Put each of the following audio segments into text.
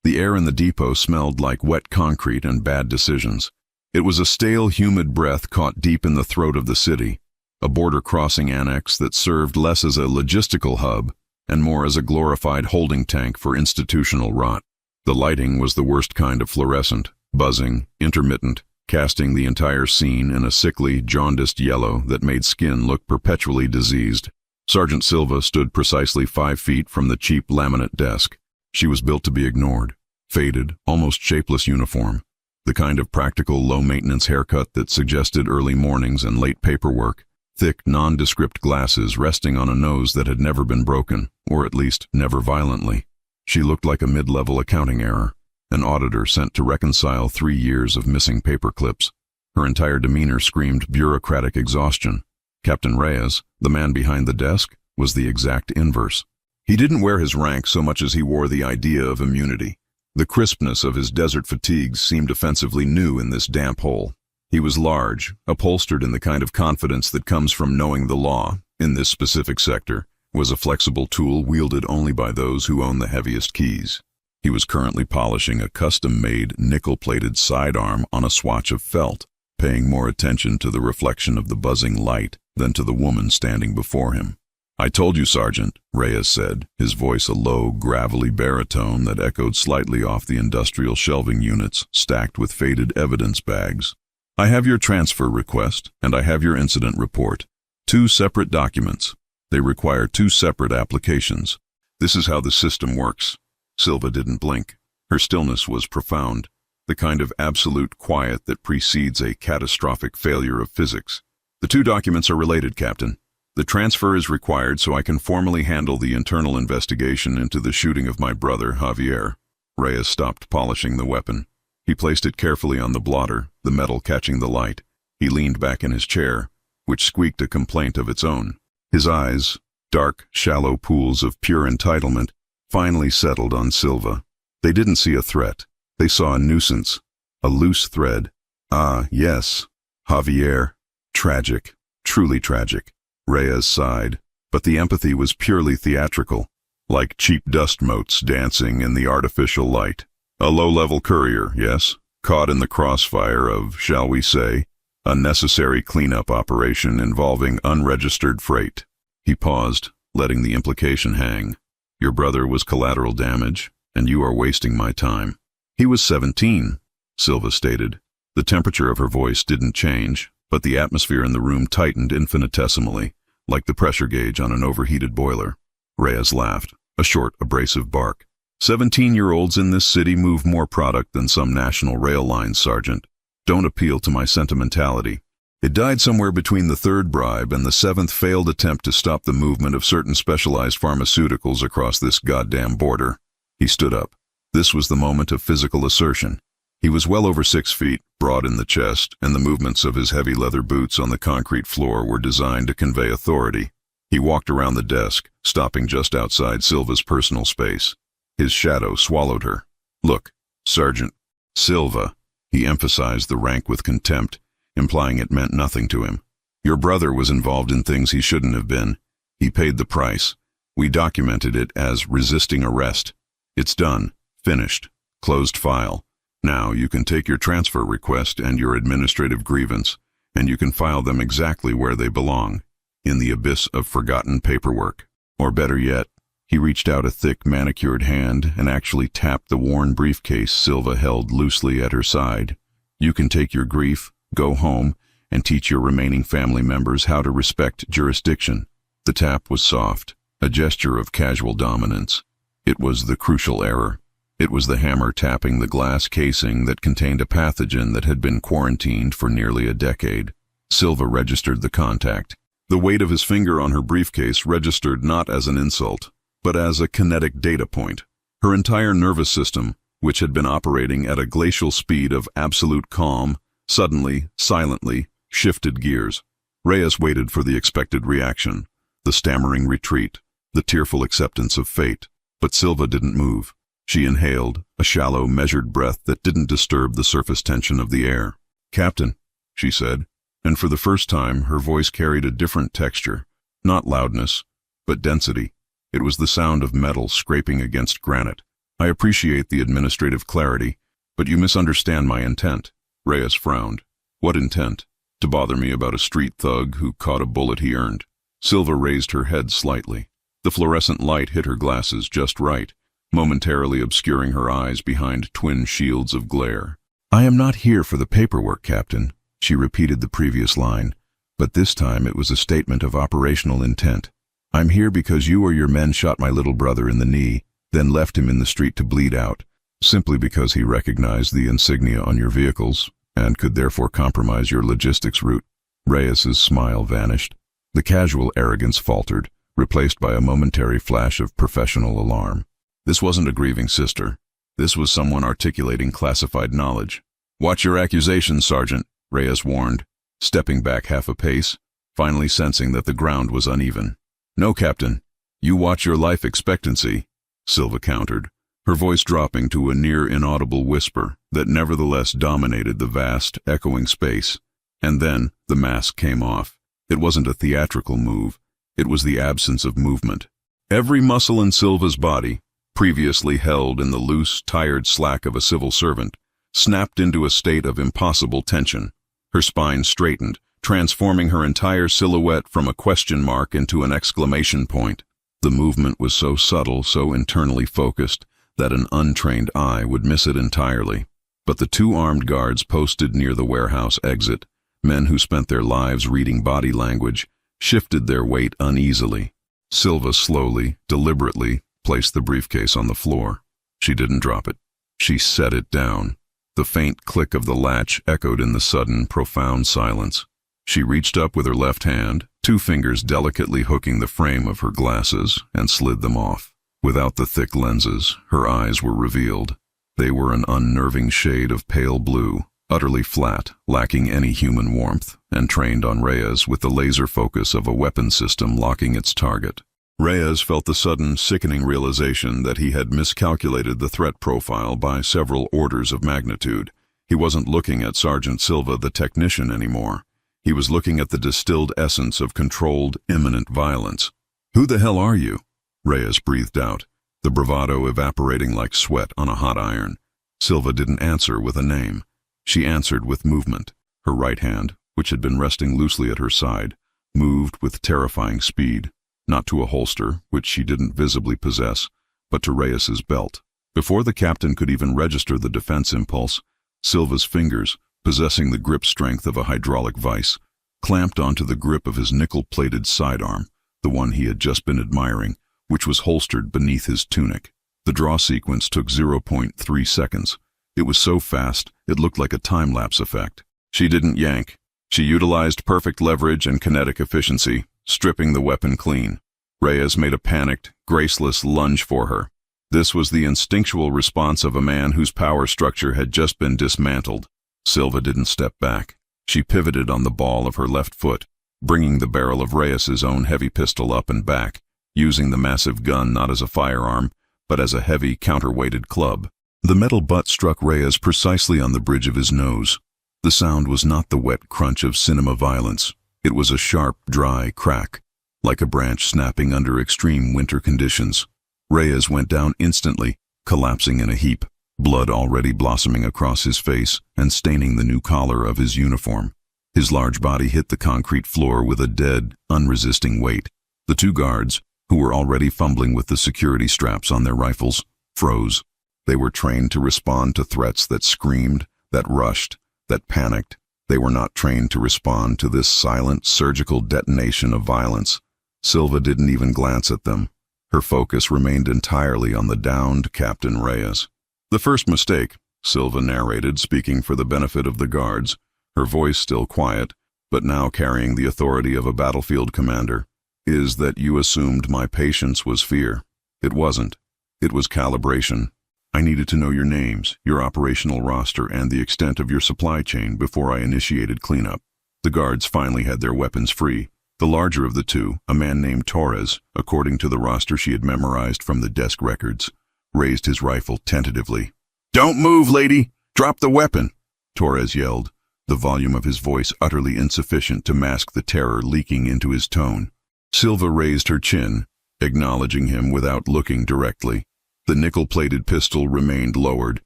The air in the depot smelled like wet concrete and bad decisions. It was a stale, humid breath caught deep in the throat of the city, a border-crossing annex that served less as a logistical hub and more as a glorified holding tank for institutional rot. The lighting was the worst kind of fluorescent, buzzing, intermittent, casting the entire scene in a sickly, jaundiced yellow that made skin look perpetually diseased. Sergeant Silva stood precisely 5 feet from the cheap laminate desk. She was built to be ignored. Faded, almost shapeless uniform. The kind of practical, low-maintenance haircut that suggested early mornings and late paperwork. Thick, nondescript glasses resting on a nose that had never been broken, or at least never violently. She looked like a mid-level accounting error, an auditor sent to reconcile 3 years of missing paper clips. Her entire demeanor screamed bureaucratic exhaustion. Captain Reyes, the man behind the desk, was the exact inverse. He didn't wear his rank so much as he wore the idea of immunity. The crispness of his desert fatigues seemed offensively new in this damp hole. He was large, upholstered in the kind of confidence that comes from knowing the law, in this specific sector, was a flexible tool wielded only by those who own the heaviest keys. He was currently polishing a custom-made, nickel-plated sidearm on a swatch of felt, paying more attention to the reflection of the buzzing light than to the woman standing before him. "I told you, Sergeant," Reyes said, his voice a low, gravelly baritone that echoed slightly off the industrial shelving units stacked with faded evidence bags. "I have your transfer request, and I have your incident report. 2 separate documents. They require 2 separate applications. This is how the system works." Silva didn't blink. Her stillness was profound, the kind of absolute quiet that precedes a catastrophic failure of physics. "The 2 documents are related, Captain. The transfer is required so I can formally handle the internal investigation into the shooting of my brother, Javier." Reyes stopped polishing the weapon. He placed it carefully on the blotter, the metal catching the light. He leaned back in his chair, which squeaked a complaint of its own. His eyes, dark, shallow pools of pure entitlement, finally settled on Silva. They didn't see a threat. They saw a nuisance, a loose thread. Ah, yes, Javier. Tragic, truly tragic. Reyes sighed, but the empathy was purely theatrical, like cheap dust motes dancing in the artificial light. A low-level courier, yes, caught in the crossfire of, shall we say, a necessary cleanup operation involving unregistered freight. He paused, letting the implication hang. "Your brother was collateral damage, and you are wasting my time." "He was 17, Silva stated. The temperature of her voice didn't change, but the atmosphere in the room tightened infinitesimally, like the pressure gauge on an overheated boiler. Reyes laughed, a short, abrasive bark. 17-year-olds in this city move more product than some national rail lines, Sergeant. Don't appeal to my sentimentality. It died somewhere between the 3rd bribe and the 7th failed attempt to stop the movement of certain specialized pharmaceuticals across this goddamn border." He stood up. This was the moment of physical assertion. He was well over 6 feet, broad in the chest, and the movements of his heavy leather boots on the concrete floor were designed to convey authority. He walked around the desk, stopping just outside Silva's personal space. His shadow swallowed her. "Look, Sergeant Silva," he emphasized the rank with contempt, implying it meant nothing to him. "Your brother was involved in things he shouldn't have been. He paid the price. We documented it as resisting arrest. It's done. Finished. Closed file. Now you can take your transfer request and your administrative grievance, and you can file them exactly where they belong, in the abyss of forgotten paperwork. Or better yet," he reached out a thick, manicured hand and actually tapped the worn briefcase Silva held loosely at her side. "You can take your grief, go home, and teach your remaining family members how to respect jurisdiction." The tap was soft, a gesture of casual dominance. It was the crucial error. It was the hammer tapping the glass casing that contained a pathogen that had been quarantined for nearly a decade. Silva registered the contact. The weight of his finger on her briefcase registered not as an insult, but as a kinetic data point. Her entire nervous system, which had been operating at a glacial speed of absolute calm, suddenly, silently, shifted gears. Reyes waited for the expected reaction, the stammering retreat, the tearful acceptance of fate. But Silva didn't move. She inhaled, a shallow, measured breath that didn't disturb the surface tension of the air. "Captain," she said, and for the first time her voice carried a different texture, not loudness, but density. It was the sound of metal scraping against granite, I appreciate the administrative clarity, but you misunderstand my intent. Reyes frowned. What intent? To bother me about a street thug who caught a bullet he earned. Silva raised her head slightly. The fluorescent light hit her glasses just right, momentarily obscuring her eyes behind twin shields of glare. I am not here for the paperwork, Captain. She repeated the previous line, but this time it was a statement of operational intent. I'm here because you or your men shot my little brother in the knee, then left him in the street to bleed out, simply because he recognized the insignia on your vehicles and could therefore compromise your logistics route. Reyes's smile vanished. The casual arrogance faltered, replaced by a momentary flash of professional alarm. This wasn't a grieving sister. This was someone articulating classified knowledge. Watch your accusations, Sergeant, Reyes warned, stepping back half a pace, finally sensing that the ground was uneven. No, Captain. You watch your life expectancy, Silva countered, her voice dropping to a near-inaudible whisper that nevertheless dominated the vast, echoing space. And then the mask came off. It wasn't a theatrical move. It was the absence of movement. Every muscle in Silva's body, previously held in the loose, tired slack of a civil servant, snapped into a state of impossible tension. Her spine straightened, transforming her entire silhouette from a question mark into an exclamation point. The movement was so subtle, so internally focused, that an untrained eye would miss it entirely. But the two armed guards posted near the warehouse exit, men who spent their lives reading body language, shifted their weight uneasily. Silva slowly, deliberately, placed the briefcase on the floor. She didn't drop it. She set it down. The faint click of the latch echoed in the sudden, profound silence. She reached up with her left hand, two fingers delicately hooking the frame of her glasses, and slid them off. Without the thick lenses, her eyes were revealed. They were an unnerving shade of pale blue, utterly flat, lacking any human warmth, and trained on Reyes with the laser focus of a weapon system locking its target. Reyes felt the sudden, sickening realization that he had miscalculated the threat profile by several orders of magnitude. He wasn't looking at Sergeant Silva, the technician, anymore. He was looking at the distilled essence of controlled, imminent violence. "Who the hell are you?" Reyes breathed out, the bravado evaporating like sweat on a hot iron. Silva didn't answer with a name. She answered with movement. Her right hand, which had been resting loosely at her side, moved with terrifying speed, not to a holster, which she didn't visibly possess, but to Reyes's belt. Before the captain could even register the defense impulse, Silva's fingers, possessing the grip strength of a hydraulic vise, clamped onto the grip of his nickel-plated sidearm, the one he had just been admiring, which was holstered beneath his tunic. The draw sequence took 0.3 seconds. It was so fast, it looked like a time-lapse effect. She didn't yank. She utilized perfect leverage and kinetic efficiency, stripping the weapon clean. Reyes made a panicked, graceless lunge for her. This was the instinctual response of a man whose power structure had just been dismantled. Silva didn't step back. She pivoted on the ball of her left foot, bringing the barrel of Reyes's own heavy pistol up and back, using the massive gun not as a firearm, but as a heavy, counterweighted club. The metal butt struck Reyes precisely on the bridge of his nose. The sound was not the wet crunch of cinema violence. It was a sharp, dry crack, like a branch snapping under extreme winter conditions. Reyes went down instantly, collapsing in a heap, blood already blossoming across his face and staining the new collar of his uniform. His large body hit the concrete floor with a dead, unresisting weight. The two guards, who were already fumbling with the security straps on their rifles, froze. They were trained to respond to threats that screamed, that rushed, that panicked. They were not trained to respond to this silent, surgical detonation of violence. Silva didn't even glance at them. Her focus remained entirely on the downed Captain Reyes. "The first mistake," Silva narrated, speaking for the benefit of the guards, her voice still quiet, but now carrying the authority of a battlefield commander, "is that you assumed my patience was fear. It wasn't. It was calibration. I needed to know your names, your operational roster, and the extent of your supply chain before I initiated cleanup." The guards finally had their weapons free. The larger of the two, a man named Torres, according to the roster she had memorized from the desk records, raised his rifle tentatively. "Don't move, lady! Drop the weapon!" Torres yelled, the volume of his voice utterly insufficient to mask the terror leaking into his tone. Silva raised her chin, acknowledging him without looking directly. The nickel-plated pistol remained lowered,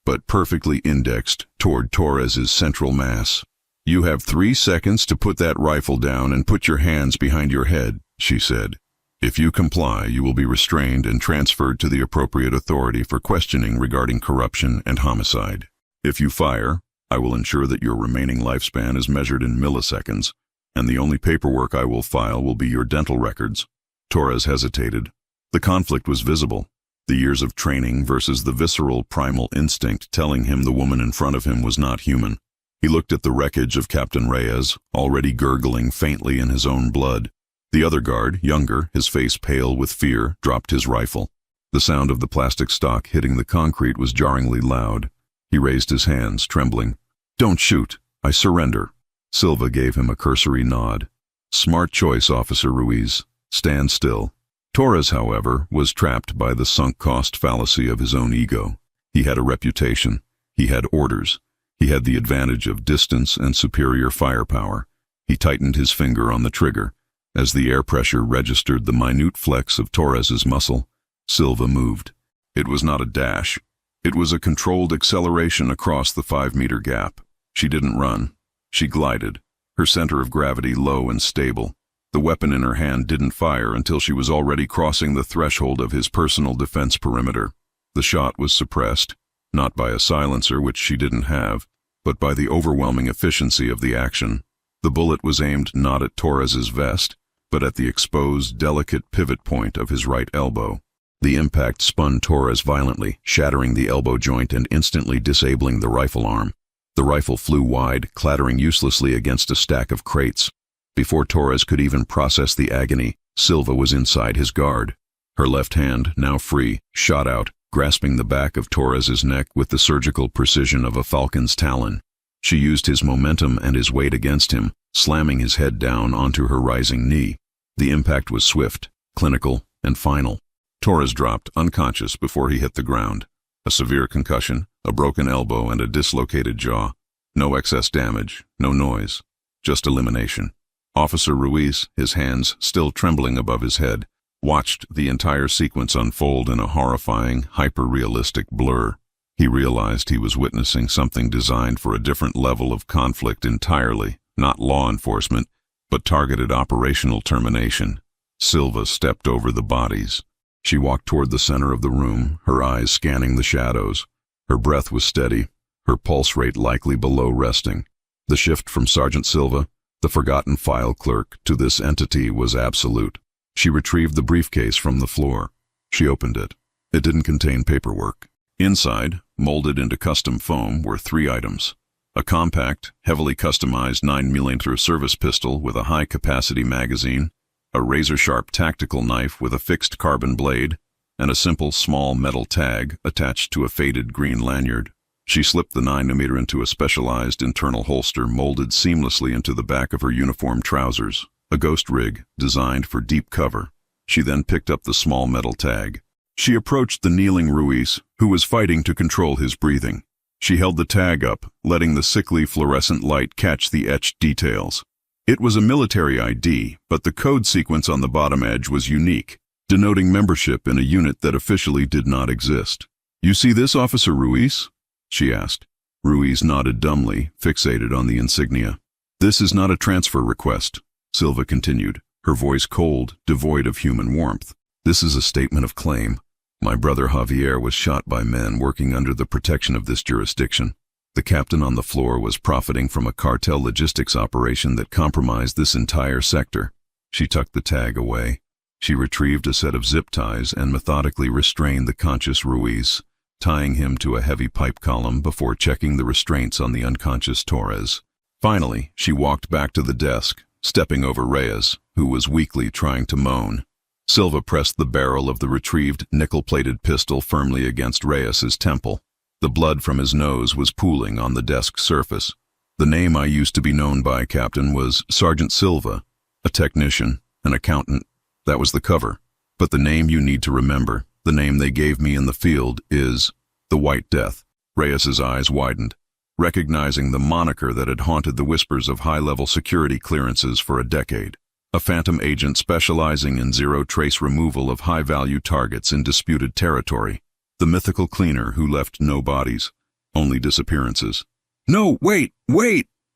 but perfectly indexed toward Torres's central mass. "You have 3 seconds to put that rifle down and put your hands behind your head," she said. "If you comply, you will be restrained and transferred to the appropriate authority for questioning regarding corruption and homicide. If you fire, I will ensure that your remaining lifespan is measured in milliseconds, and the only paperwork I will file will be your dental records." Torres hesitated. The conflict was visible. The years of training versus the visceral primal instinct telling him the woman in front of him was not human. He looked at the wreckage of Captain Reyes, already gurgling faintly in his own blood. The other guard, younger, his face pale with fear, dropped his rifle. The sound of the plastic stock hitting the concrete was jarringly loud. He raised his hands, trembling. "Don't shoot. I surrender." Silva gave him a cursory nod. "Smart choice, Officer Ruiz. Stand still." Torres, however, was trapped by the sunk-cost fallacy of his own ego. He had a reputation. He had orders. He had the advantage of distance and superior firepower. He tightened his finger on the trigger. As the air pressure registered the minute flex of Torres's muscle, Silva moved. It was not a dash. It was a controlled acceleration across the 5-meter gap. She didn't run. She glided, her center of gravity low and stable. The weapon in her hand didn't fire until she was already crossing the threshold of his personal defense perimeter. The shot was suppressed, not by a silencer, which she didn't have, but by the overwhelming efficiency of the action. The bullet was aimed not at Torres's vest, but at the exposed, delicate pivot point of his right elbow. The impact spun Torres violently, shattering the elbow joint and instantly disabling the rifle arm. The rifle flew wide, clattering uselessly against a stack of crates. Before Torres could even process the agony, Silva was inside his guard. Her left hand, now free, shot out, grasping the back of Torres's neck with the surgical precision of a falcon's talon. She used his momentum and his weight against him, slamming his head down onto her rising knee. The impact was swift, clinical, and final. Torres dropped unconscious before he hit the ground. A severe concussion, a broken elbow, and a dislocated jaw. No excess damage, no noise, just elimination. Officer Ruiz, his hands still trembling above his head, watched the entire sequence unfold in a horrifying, hyper-realistic blur. He realized he was witnessing something designed for a different level of conflict entirely, not law enforcement, but targeted operational termination. Silva stepped over the bodies. She walked toward the center of the room, her eyes scanning the shadows. Her breath was steady, her pulse rate likely below resting. The shift from Sergeant Silva, the forgotten file clerk, to this entity was absolute. She retrieved the briefcase from the floor. She opened it. It didn't contain paperwork. Inside, molded into custom foam, were 3 items. A compact, heavily customized 9mm service pistol with a high-capacity magazine, a razor-sharp tactical knife with a fixed carbon blade, and a simple small metal tag attached to a faded green lanyard. She slipped the 9mm into a specialized internal holster molded seamlessly into the back of her uniform trousers, a ghost rig designed for deep cover. She then picked up the small metal tag. She approached the kneeling Ruiz, who was fighting to control his breathing. She held the tag up, letting the sickly fluorescent light catch the etched details. It was a military ID, but the code sequence on the bottom edge was unique, denoting membership in a unit that officially did not exist. "You see this, Officer Ruiz?" she asked. Ruiz nodded dumbly, fixated on the insignia. "This is not a transfer request," Silva continued, her voice cold, devoid of human warmth. "This is a statement of claim. My brother Javier was shot by men working under the protection of this jurisdiction. The captain on the floor was profiting from a cartel logistics operation that compromised this entire sector." She tucked the tag away. She retrieved a set of zip ties and methodically restrained the conscious Ruiz, tying him to a heavy pipe column before checking the restraints on the unconscious Torres. Finally, she walked back to the desk, stepping over Reyes, who was weakly trying to moan. Silva pressed the barrel of the retrieved nickel-plated pistol firmly against Reyes's temple. The blood from his nose was pooling on the desk surface. "The name I used to be known by, Captain, was Sergeant Silva, a technician, an accountant. That was the cover. But the name you need to remember, the name they gave me in the field, is the White Death." Reyes's eyes widened, recognizing the moniker that had haunted the whispers of high-level security clearances for a decade. A phantom agent specializing in zero-trace removal of high-value targets in disputed territory. The mythical cleaner who left no bodies, only disappearances. "No, wait!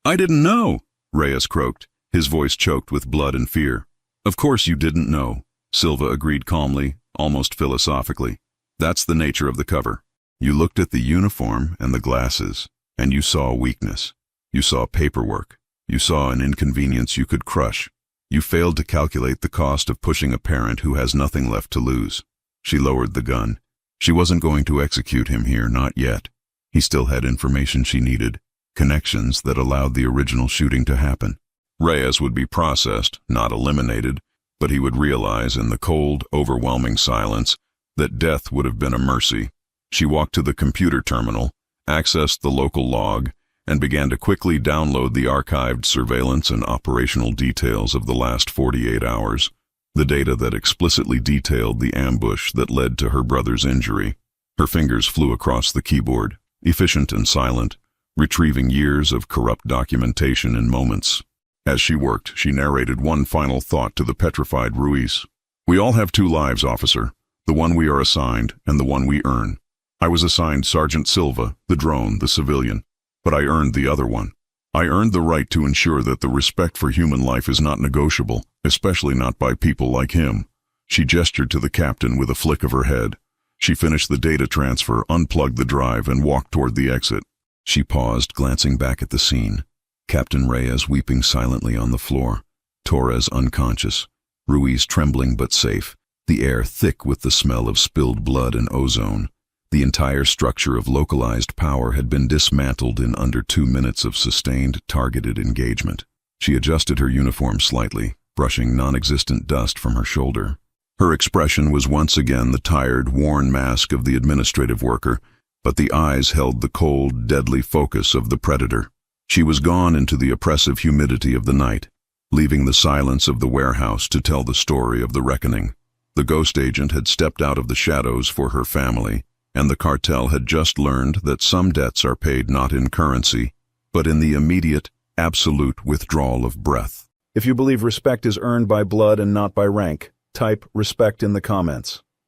I didn't know," Reyes croaked, his voice choked with blood and fear. "Of course you didn't know," Silva agreed calmly, almost philosophically. "That's the nature of the cover. You looked at the uniform and the glasses, and you saw weakness. You saw paperwork. You saw an inconvenience you could crush. You failed to calculate the cost of pushing a parent who has nothing left to lose." She lowered the gun. She wasn't going to execute him here, not yet. He still had information she needed, connections that allowed the original shooting to happen. Reyes would be processed, not eliminated, but he would realize in the cold, overwhelming silence that death would have been a mercy. She walked to the computer terminal, accessed the local log, and began to quickly download the archived surveillance and operational details of the last 48 hours, the data that explicitly detailed the ambush that led to her brother's injury. Her fingers flew across the keyboard, efficient and silent, retrieving years of corrupt documentation in moments. As she worked, she narrated one final thought to the petrified Ruiz. "We all have two lives, officer, the one we are assigned and the one we earn. I was assigned Sergeant Silva, the drone, the civilian, but I earned the other one. I earned the right to ensure that the respect for human life is not negotiable, especially not by people like him." She gestured to the captain with a flick of her head. She finished the data transfer, unplugged the drive, and walked toward the exit. She paused, glancing back at the scene. Captain Reyes weeping silently on the floor, Torres unconscious, Ruiz trembling but safe, the air thick with the smell of spilled blood and ozone. The entire structure of localized power had been dismantled in under 2 minutes of sustained, targeted engagement. She adjusted her uniform slightly, brushing non-existent dust from her shoulder. Her expression was once again the tired, worn mask of the administrative worker, but the eyes held the cold, deadly focus of the predator. She was gone into the oppressive humidity of the night, leaving the silence of the warehouse to tell the story of the reckoning. The ghost agent had stepped out of the shadows for her family, and the cartel had just learned that some debts are paid not in currency, but in the immediate, absolute withdrawal of breath. If you believe respect is earned by blood and not by rank, type respect in the comments.